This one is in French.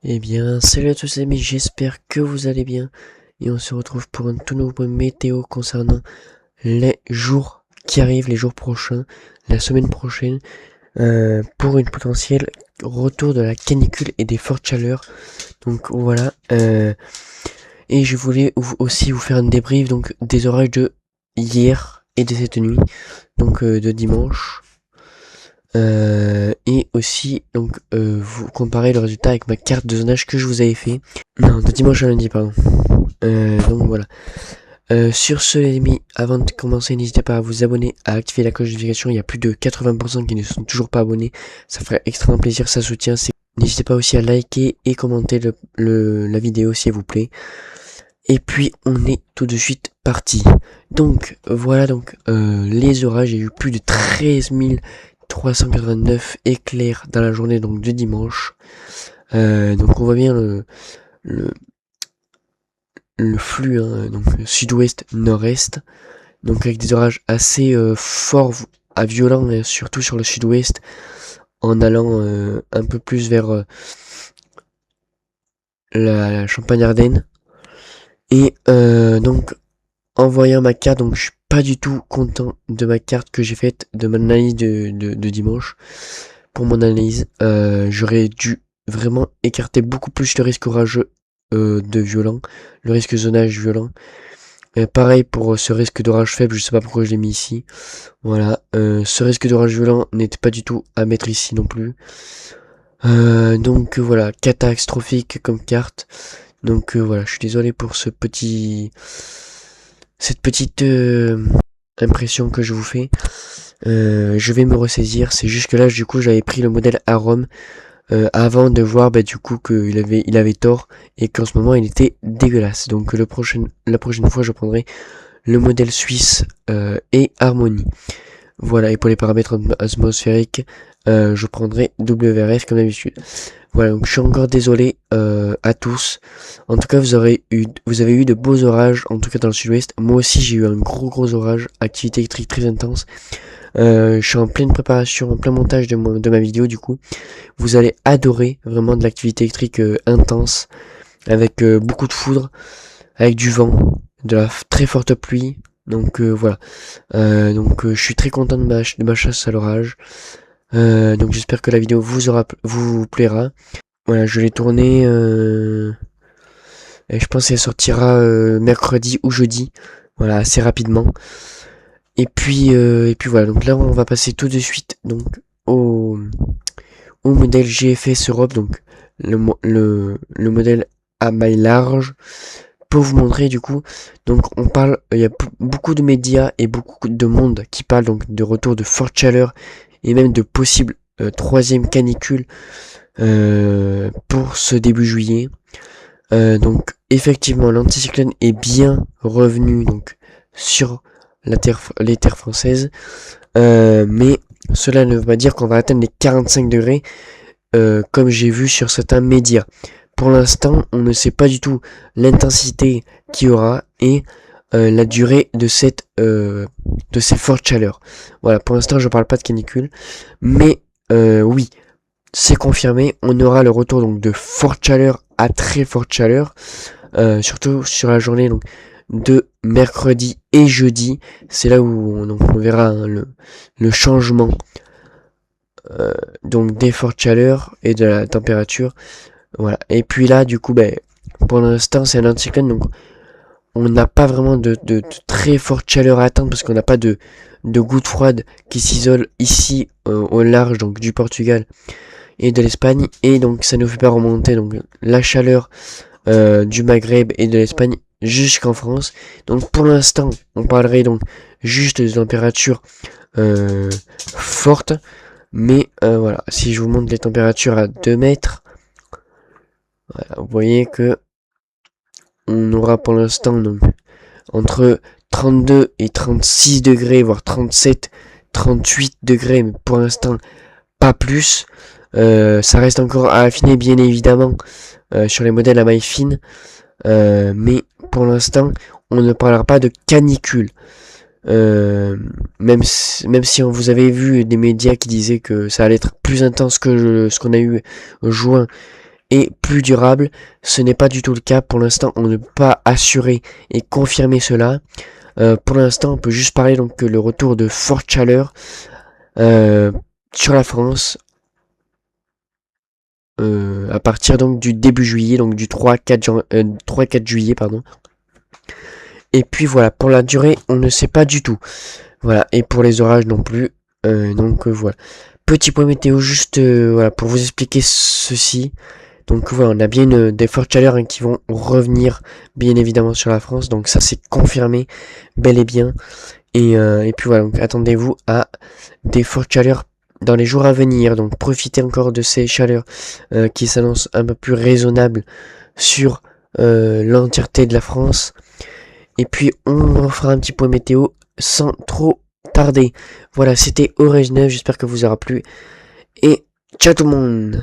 Eh bien, salut à tous les amis, j'espère que vous allez bien. Et on se retrouve pour un tout nouveau météo concernant les jours qui arrivent, les jours prochains, la semaine prochaine, pour une potentielle retour de la canicule et des fortes chaleurs. Donc voilà. Et je voulais aussi vous faire un débrief donc des orages de hier et de cette nuit, donc de dimanche. Et aussi donc vous comparer le résultat avec ma carte de zonage que je vous avais fait. Non, de dimanche à lundi, pardon. Donc voilà. Sur ce les amis, avant de commencer, n'hésitez pas à vous abonner, à activer la cloche de notification. Il y a plus de 80% qui ne sont toujours pas abonnés. Ça ferait extrêmement plaisir, ça soutient. N'hésitez pas aussi à liker et commenter la vidéo s'il vous plaît. Et puis on est tout de suite parti. Donc voilà donc les orages, il y a eu plus de 13 389 éclairs dans la journée donc de dimanche. Donc on voit bien le, le flux hein, donc sud-ouest nord-est, donc avec des orages assez forts à violents, hein, surtout sur le sud-ouest, en allant un peu plus vers la Champagne-Ardenne. Et donc en voyant ma carte, donc je suis pas du tout content de ma carte que j'ai faite, de mon analyse de dimanche. Pour mon analyse, j'aurais dû vraiment écarter beaucoup plus le risque orageux de violent, le risque zonage violent. Pareil pour ce risque d'orage faible, je sais pas pourquoi je l'ai mis ici. Voilà, ce risque d'orage violent n'était pas du tout à mettre ici non plus. Donc voilà, catastrophique comme carte. Donc voilà, je suis désolé pour cette petite impression que je vous fais. Je vais me ressaisir. C'est juste que là, du coup, j'avais pris le modèle Arom avant de voir du coup il avait tort et qu'en ce moment il était dégueulasse. Donc la prochaine fois, je prendrai le modèle suisse et Harmony. Voilà, et pour les paramètres atmosphériques, je prendrai WRF comme d'habitude. Voilà, donc je suis encore désolé à tous. En tout cas, vous avez eu de beaux orages, en tout cas dans le sud-ouest. Moi aussi, j'ai eu un gros orage, activité électrique très intense. Je suis en pleine préparation, en plein montage de ma vidéo du coup. Vous allez adorer vraiment de l'activité électrique intense, avec beaucoup de foudre, avec du vent, de la très forte pluie. Donc voilà. Donc je suis très content de ma chasse à l'orage. Donc j'espère que la vidéo vous plaira. Voilà, je l'ai tournée. Et je pense qu'elle sortira mercredi ou jeudi. Voilà, assez rapidement. Et puis voilà. Donc là, on va passer tout de suite donc au modèle GFS Europe. Donc le modèle à maille large. Pour vous montrer du coup, donc on parle, il y a beaucoup de médias et beaucoup de monde qui parlent donc de retour de forte chaleur et même de possible troisième canicule pour ce début juillet. Donc effectivement l'anticyclone est bien revenu donc sur les terres françaises, mais cela ne veut pas dire qu'on va atteindre les 45 degrés comme j'ai vu sur certains médias. Pour l'instant, on ne sait pas du tout l'intensité qu'il y aura et la durée de ces fortes chaleurs. Voilà, pour l'instant, je parle pas de canicule, mais oui, c'est confirmé. On aura le retour donc de fortes chaleurs à très forte chaleur, surtout sur la journée donc de mercredi et jeudi. C'est là où on verra hein, le changement donc des fortes chaleurs et de la température. Voilà. Et puis là, du coup, pour l'instant, c'est un anticyclone, donc on n'a pas vraiment de très forte chaleur à attendre parce qu'on n'a pas de gouttes froides qui s'isolent ici au large donc du Portugal et de l'Espagne, et donc ça ne fait pas remonter donc la chaleur du Maghreb et de l'Espagne jusqu'en France. Donc pour l'instant, on parlerait donc juste de températures fortes, mais voilà, si je vous montre les températures à 2 mètres, voilà, vous voyez que on aura pour l'instant donc entre 32 et 36 degrés, voire 37, 38 degrés, mais pour l'instant pas plus. Ça reste encore à affiner bien évidemment sur les modèles à maille fine, mais pour l'instant on ne parlera pas de canicule. Même si on vous avait vu des médias qui disaient que ça allait être plus intense que ce qu'on a eu juin et plus durable. Ce n'est pas du tout le cas. Pour l'instant, on ne peut pas assurer et confirmer cela. Pour l'instant, on peut juste parler donc que le retour de forte chaleur sur la France à partir donc du début juillet, donc du 3-4 juillet, pardon. Et puis voilà, pour la durée, on ne sait pas du tout. Voilà, et pour les orages non plus. Voilà. Petit point météo juste voilà, pour vous expliquer ceci. Donc voilà, on a bien des fortes chaleurs qui vont revenir bien évidemment sur la France. Donc ça c'est confirmé bel et bien. Et puis voilà, donc attendez-vous à des fortes chaleurs dans les jours à venir. Donc profitez encore de ces chaleurs qui s'annoncent un peu plus raisonnables sur l'entièreté de la France. Et puis on fera un petit point météo sans trop tarder. Voilà, c'était Orange 9, j'espère que vous aura plu. Et ciao tout le monde!